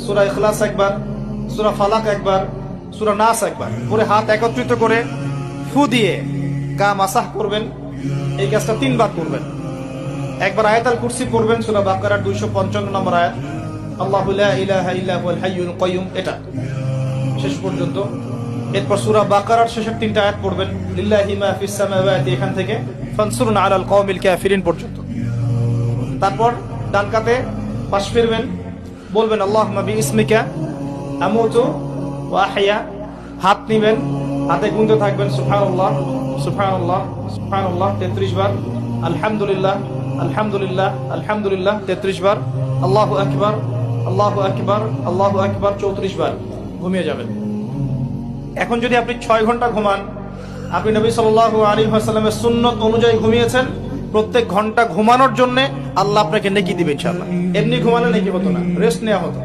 সূরা ইখলাস একবার, সূরা ফালাক একবার, সূরা নাস একবার পরে হাত একত্রিত করে ফু দিয়ে গা মাসাহ করবেন। এই কাজটা 3 বার করবেন। একবার আয়াতুল কুরসি পড়বেন, সূরা বাকারার 255 নম্বর আয়াত, আল্লাহু লা ইলাহা ইল্লা হুয়াল হাইয়ুল কাইয়ুম, এটা শেষ পর্যন্ত। এরপর সূরা বাকারার শেষের 3টা আয়াত পড়বেন, লিল্লাহি মা ফিস সামাওয়াতি, এখান থেকে ফানসুরনা আলাল কওমিল কাফিরিন পর্যন্ত। তারপর ডান কাতে পাশ ফিরবেন, বলবেন আল্লাহুম্মা বিইসমিকা আমুতু ওয়া আহইয়া। হাত নিবেন, হাতে গুনতে থাকবেন সুবহানাল্লাহ সুবহানাল্লাহ সুবহানাল্লাহ 33 বার, আলহামদুলিল্লাহ আলহামদুলিল্লাহ আলহামদুলিল্লাহ 33 বার, আল্লাহু আকবার আল্লাহু আকবার আল্লাহু আকবার 34 বার। ঘুমিয়ে যাবেন। এখন যদি আপনি 6 ঘন্টা ঘুমান, আপনি নবী সাল্লাল্লাহু আলাইহি ওয়াসাল্লামের সুন্নত অনুযায়ী ঘুমিয়েছেন, প্রত্যেক ঘন্টা ঘুমানোর জন্য আল্লাহ আপনাকে নেকি দিবে ইনশাআল্লাহ। এমনি ঘুমালে নেকি হতো না, রেস্ট নেওয়া হতো।